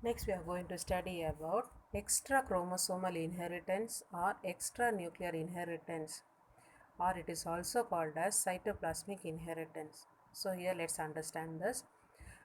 Next, we are going to study about extra chromosomal inheritance or extranuclear inheritance, or it is also called as cytoplasmic inheritance. So, here let's understand this.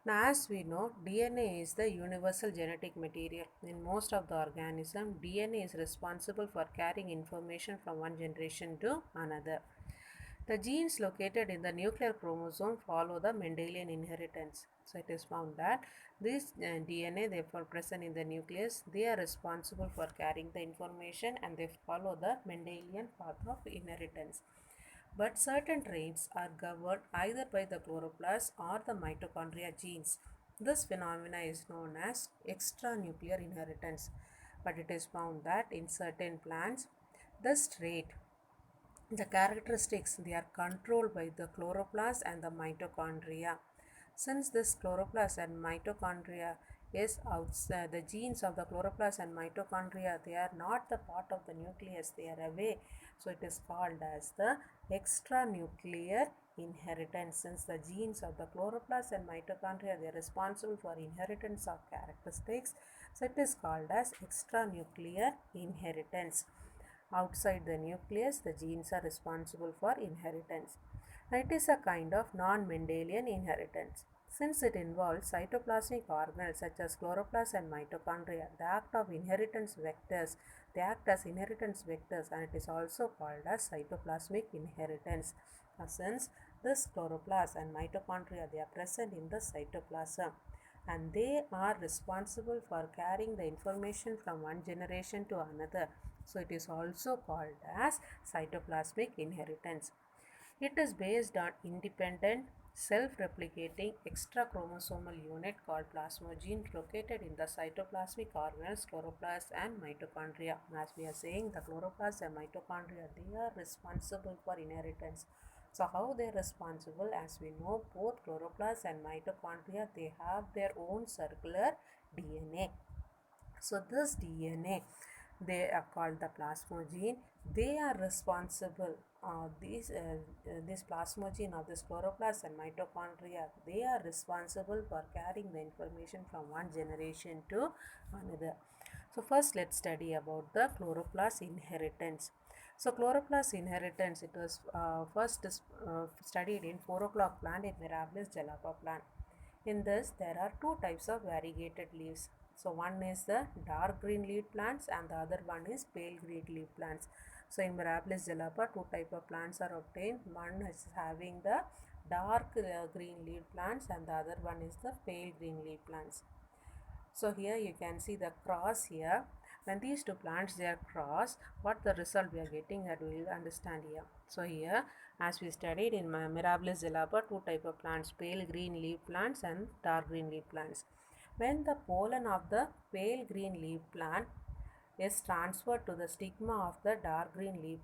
Now, as we know, DNA is the universal genetic material. In most of the organism, DNA is responsible for carrying information from one generation to another. The genes located in the nuclear chromosome follow the Mendelian inheritance. So it is found that this DNA therefore present in the nucleus, they are responsible for carrying the information and they follow the Mendelian path of inheritance. But certain traits are governed either by the chloroplast or the mitochondria genes. This phenomena is known as extranuclear inheritance. But it is found that in certain plants, this trait, the characteristics, they are controlled by the chloroplast and the mitochondria. Since this chloroplast and mitochondria is outside, the genes of the chloroplast and mitochondria, they are not the part of the nucleus, they are away. So it is called as the extranuclear inheritance. Since the genes of the chloroplast and mitochondria, they are responsible for inheritance of characteristics, so it is called as extranuclear inheritance. Outside the nucleus, the genes are responsible for inheritance. Now, it is a kind of non-Mendelian inheritance. Since it involves cytoplasmic organelles such as chloroplast and mitochondria, the act of inheritance vectors, they act as inheritance vectors, and it is also called as cytoplasmic inheritance. Since this chloroplast and mitochondria, they are present in the cytoplasm and they are responsible for carrying the information from one generation to another. So it is also called as cytoplasmic inheritance. It is based on independent, self-replicating extra chromosomal unit called plasmogene located in the cytoplasmic organelles, chloroplast and mitochondria. As we are saying, the chloroplast and mitochondria, they are responsible for inheritance. So how they are responsible? As we know, both chloroplast and mitochondria, they have their own circular DNA. So this DNA, they are called the plasmogene. They are responsible. This plasmogene of this chloroplast and mitochondria, they are responsible for carrying the information from one generation to another. So first, let's study about the chloroplast inheritance. So chloroplast inheritance, it was first studied in 4 o'clock plant in Mirabilis jalapa plant. In this, there are two types of variegated leaves. So one is the dark green leaf plants and the other one is pale green leaf plants. So in Mirabilis jalapa, two type of plants are obtained. One is having the dark green leaf plants and the other one is the pale green leaf plants. So here you can see the cross here. When these two plants they are crossed, what the result we are getting, that we will understand here. So here, as we studied in Mirabilis jalapa, two type of plants, pale green leaf plants and dark green leaf plants. When the pollen of the pale green leaf plant is transferred to the stigma of the dark green leaf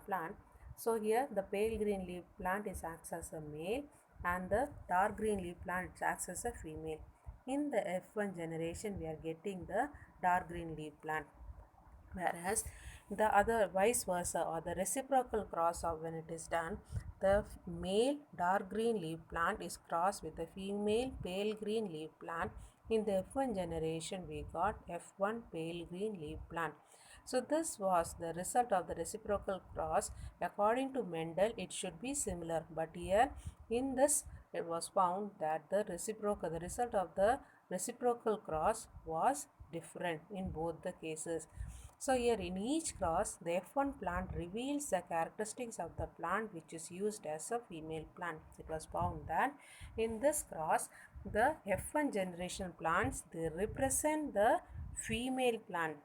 plant. So here the pale green leaf plant is acts as a male and the dark green leaf plant acts as a female. In the F1 generation, we are getting the dark green leaf plant, whereas the other vice versa or the reciprocal cross of when it is done, the male dark green leaf plant is crossed with the female pale green leaf plant. In the F1 generation, we got F1 pale green leaf plant. So this was the result of the reciprocal cross. According to Mendel, it should be similar, but here in this it was found that the result of the reciprocal cross was different in both the cases. So here in each cross, the F1 plant reveals the characteristics of the plant which is used as a female plant. It was found that in this cross, the F1 generation plants, they represent the female plant.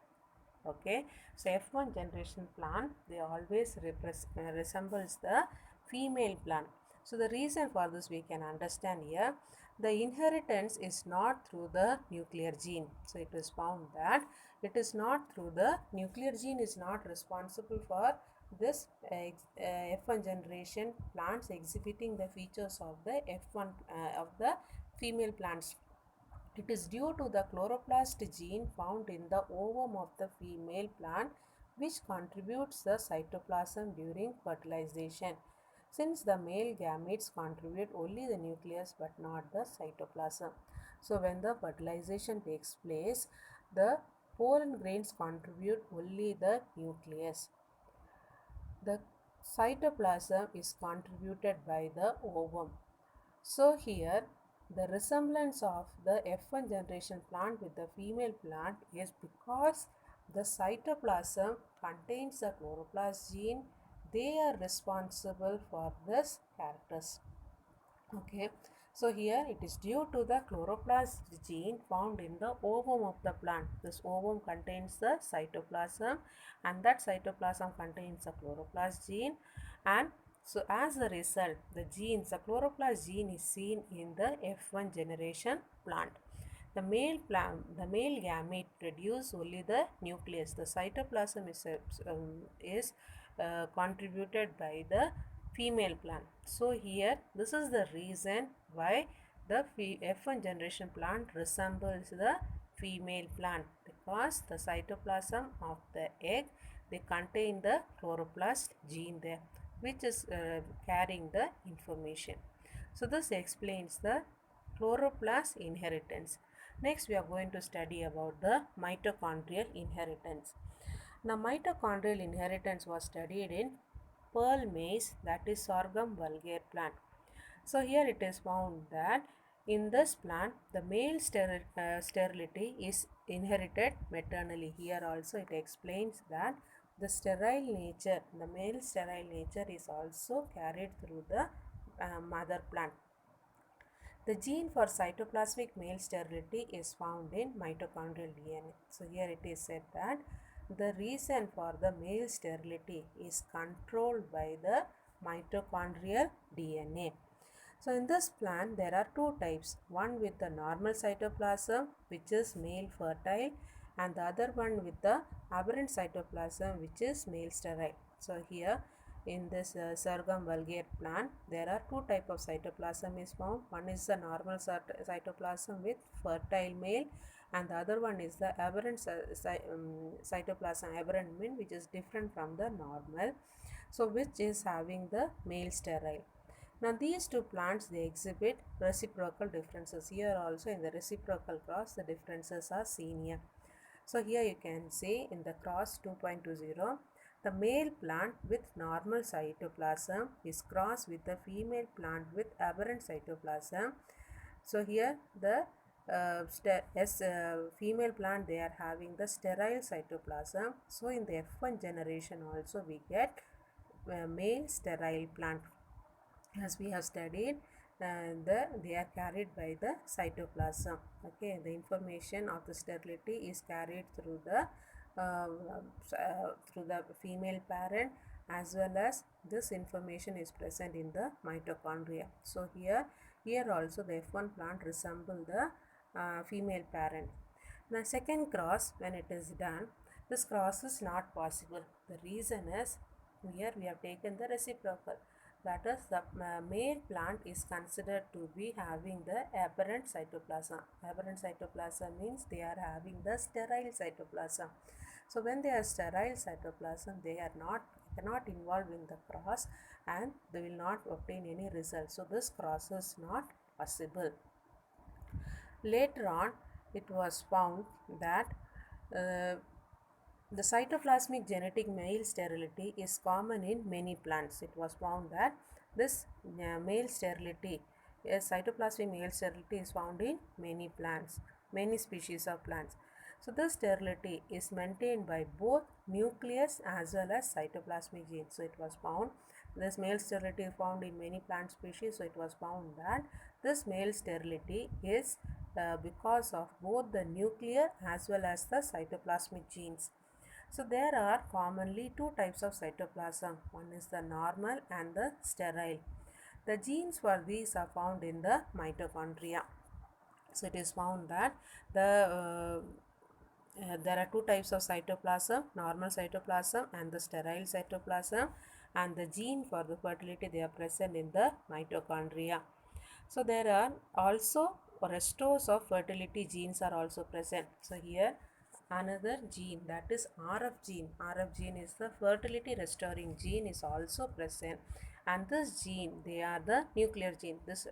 Okay, so F1 generation plant, they always resembles the female plant. So the reason for this we can understand here, the inheritance is not through the nuclear gene. So it is found that it is not through the nuclear gene is not responsible for this F1 generation plants exhibiting the features of the F1 of the female plants. It is due to the chloroplast gene found in the ovum of the female plant which contributes the cytoplasm during fertilization. since the male gametes contribute only the nucleus but not the cytoplasm. So when the fertilization takes place, the pollen grains contribute only the nucleus. The cytoplasm is contributed by the ovum. So here the resemblance of the F1 generation plant with the female plant is because the cytoplasm contains the chloroplast gene. They are responsible for this characters. Okay, so here it is due to the chloroplast gene found in the ovum of the plant. This ovum contains the cytoplasm and that cytoplasm contains the chloroplast gene, and so as a result the chloroplast gene is seen in the F1 generation plant. The male gamete produce only the nucleus. The cytoplasm is contributed by the female plant. So here this is the reason why the F1 generation plant resembles the female plant, because the cytoplasm of the egg, they contain the chloroplast gene there, which is carrying the information. So this explains the chloroplast inheritance. Next we are going to study about the mitochondrial inheritance. Now mitochondrial inheritance was studied in pearl maize, that is Sorghum vulgare plant. So here it is found that in this plant the male sterility is inherited maternally. Here also it explains that the male sterile nature is also carried through the mother plant. The gene for cytoplasmic male sterility is found in mitochondrial DNA. So here it is said that the reason for the male sterility is controlled by the mitochondrial DNA. So in this plant there are two types, one with the normal cytoplasm which is male fertile, and the other one with the aberrant cytoplasm which is male sterile. So here in this Sorghum vulgare plant there are two type of cytoplasm is found. One is the normal cytoplasm with fertile male, and the other one is the aberrant cytoplasm. Aberrant mean which is different from the normal, so which is having the male sterile. Now these two plants, they exhibit reciprocal differences. Here also in the reciprocal cross the differences are seen here. So here you can see in the cross 2.20, the male plant with normal cytoplasm is crossed with the female plant with aberrant cytoplasm. So here the female plant, they are having the sterile cytoplasm. So in the F1 generation also we get male sterile plant. As we have studied, they are carried by the cytoplasm. Okay, the information of the sterility is carried through the female parent, as well as this information is present in the mitochondria. So here also the F1 plant resemble the female parent. The second cross, when it is done, this cross is not possible. The reason is here we have taken the reciprocal. That is, the male plant is considered to be having the aberrant cytoplasm. Aberrant cytoplasm means they are having the sterile cytoplasm. So when they are sterile cytoplasm, they are cannot involve in the cross, and they will not obtain any result. So this cross is not possible. Later on, it was found that the cytoplasmic genetic male sterility is common in many plants. It was found that this male sterility, cytoplasmic male sterility is found in many plants, many species of plants. So this sterility is maintained by both nucleus as well as cytoplasmic gene. So it was found this male sterility is found in many plant species. So it was found that this male sterility is because of both the nuclear as well as the cytoplasmic genes. So there are commonly two types of cytoplasm. One is the normal and the sterile. The genes for these are found in the mitochondria. So it is found that there are two types of cytoplasm, normal cytoplasm and the sterile cytoplasm, and the gene for the fertility, they are present in the mitochondria. So there are also restores of fertility genes are also present. So here another gene, that is RF gene. RF gene is the fertility restoring gene, is also present, and this gene, they are the nuclear gene. This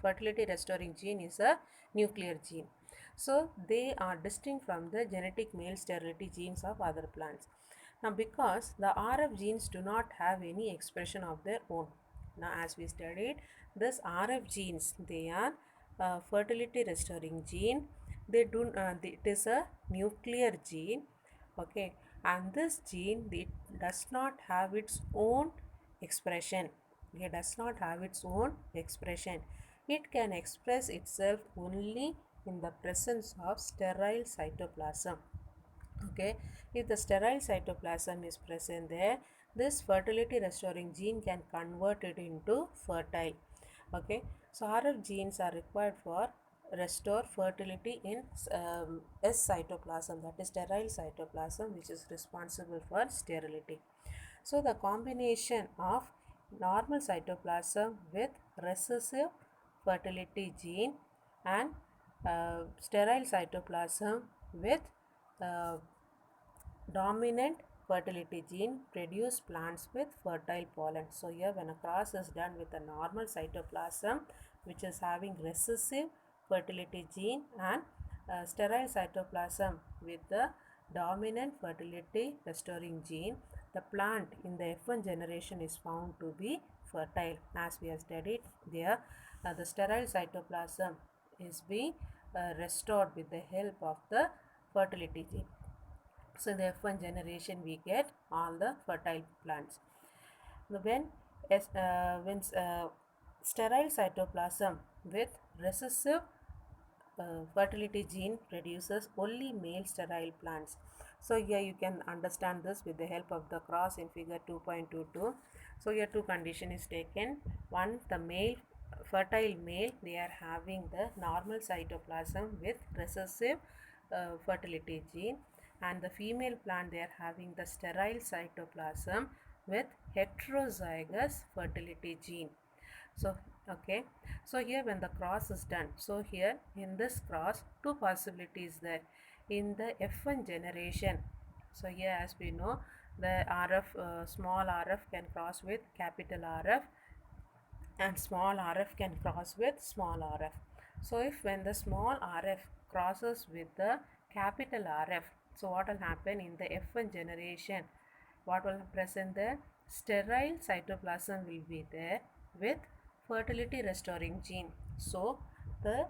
fertility restoring gene is a nuclear gene. So they are distinct from the genetic male sterility genes of other plants. Now because the RF genes do not have any expression of their own. Now as we studied, this RF genes, they are fertility restoring gene. It is a nuclear gene, okay, and this gene, it does not have its own expression. It does not have its own expression. It can express itself only in the presence of sterile cytoplasm. Okay, if the sterile cytoplasm is present there, this fertility restoring gene can convert it into fertile. Okay, so RF genes are required for restore fertility in S cytoplasm, that is sterile cytoplasm, which is responsible for sterility. So the combination of normal cytoplasm with recessive fertility gene and sterile cytoplasm with uh, dominant fertility gene produce plants with fertile pollen. So here when a cross is done with a normal cytoplasm which is having recessive fertility gene and sterile cytoplasm with the dominant fertility restoring gene, the plant in the F1 generation is found to be fertile. As we have studied there, the sterile cytoplasm is being restored with the help of the fertility gene. So in the F1 generation we get all the fertile plants. When sterile cytoplasm with recessive fertility gene produces only male sterile plants. So here you can understand this with the help of the cross in figure 2.22. So here two condition is taken. One, the male fertile male, they are having the normal cytoplasm with recessive fertility gene, and the female plant, they are having the sterile cytoplasm with heterozygous fertility gene. So okay, so here when the cross is done, so here in this cross two possibilities there in the F1 generation. So here as we know, the RF small RF can cross with capital RF and small RF can cross with small RF. So if when the small RF crosses with the capital RF, so what will happen in the F1 generation? What will present? The sterile cytoplasm will be there with fertility restoring gene. So the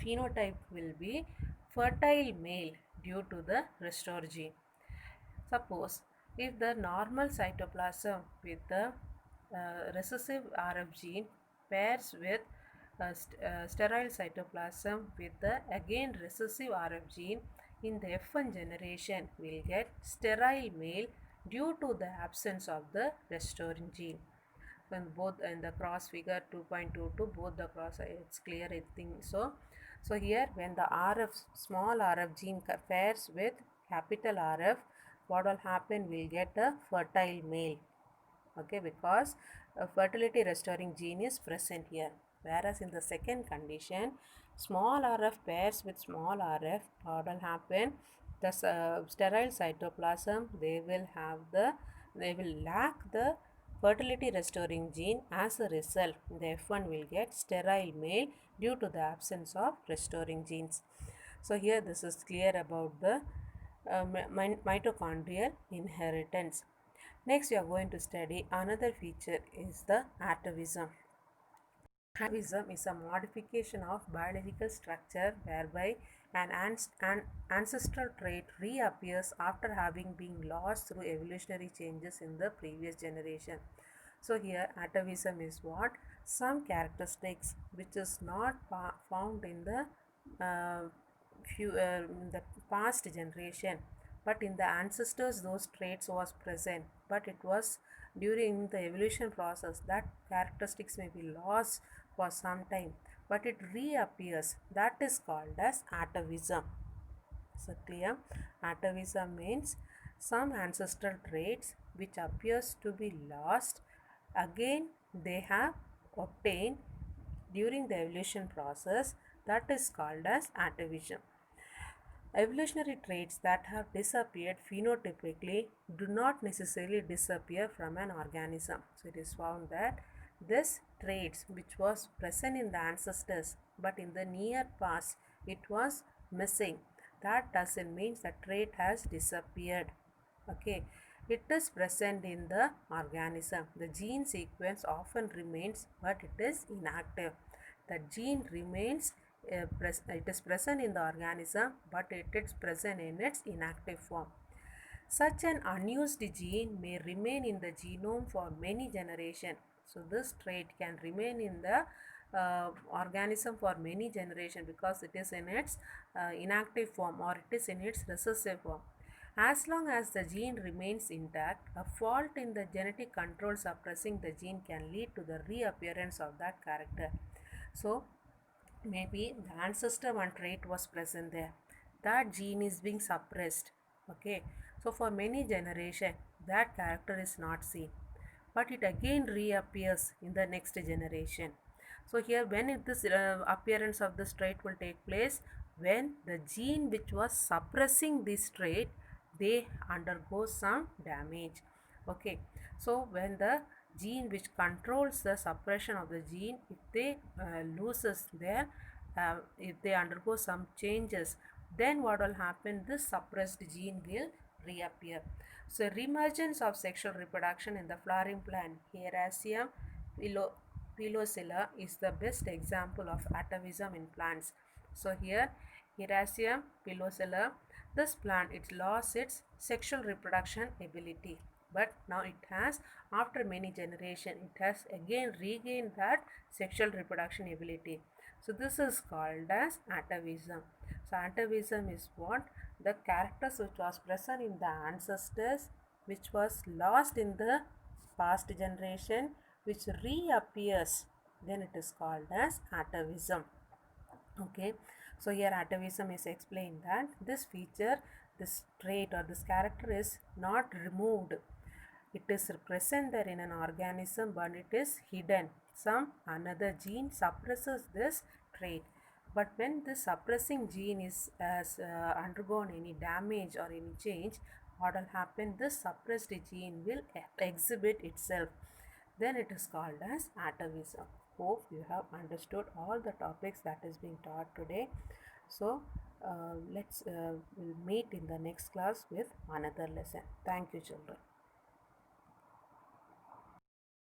phenotype will be fertile male due to the restore gene. Suppose if the normal cytoplasm with the recessive RF gene pairs with sterile cytoplasm with the again recessive RF gene, in the F1 generation will get sterile male due to the absence of the restoring gene. When both in the cross figure 2.22, both the cross, it's clear, I think so. So here when the RF small RF gene pairs with capital RF, what will happen? We'll get a fertile male, okay, because a fertility restoring gene is present here. Whereas in the second condition, small RF pairs with small RF, what will happen? The sterile cytoplasm, they will lack the fertility restoring gene. As a result, the F1 will get sterile male due to the absence of restoring genes. So here this is clear about the mitochondrial inheritance. Next we are going to study another feature is the atavism. Atavism is a modification of biological structure whereby an ancestral trait reappears after having been lost through evolutionary changes in the previous generation. So here atavism is what? Some characteristics which is not found in the in the past generation, but in the ancestors those traits was present, but it was during the evolution process that characteristics may be lost for some time, but it reappears. That is called as atavism. So clear? Atavism means some ancestral traits which appears to be lost, again they have obtained during the evolution process, that is called as atavism. Evolutionary traits that have disappeared phenotypically do not necessarily disappear from an organism. So it is found that this traits which was present in the ancestors but in the near past it was missing. That doesn't mean the trait has disappeared. Okay, it is present in the organism. The gene sequence often remains but it is inactive. The gene remains it is present in the organism but it is present in its inactive form. Such an unused gene may remain in the genome for many generations. So this trait can remain in the organism for many generations because it is in its inactive form or it is in its recessive form. As long as the gene remains intact, a fault in the genetic control suppressing the gene can lead to the reappearance of that character. So maybe the ancestor one trait was present there, that gene is being suppressed. Okay, so for many generation that character is not seen but it again reappears in the next generation. So here when this appearance of this trait will take place, when the gene which was suppressing this trait they undergo some damage. Okay, so when the gene which controls the suppression of the gene, if they loses their if they undergo some changes, then what will happen, this suppressed gene will reappear. So reemergence of sexual reproduction in the flowering plant Hieracium pilosella is the best example of atavism in plants. So here Hieracium pilosella, this plant it lost its sexual reproduction ability, but now it has, after many generations it has again regained that sexual reproduction ability. So this is called as atavism. So atavism is what, the characters which was present in the ancestors which was lost in the past generation which reappears, then it is called as atavism. Okay, so here atavism is explained that this feature, this trait or this character is not removed, it is present there in an organism but it is hidden. Some another gene suppresses this trait, but when this suppressing gene is has undergone any damage or any change, what will happen, this suppressed gene will exhibit itself, then it is called as atavism. Hope you have understood all the topics that is being taught today. So we'll meet in the next class with another lesson. Thank you children.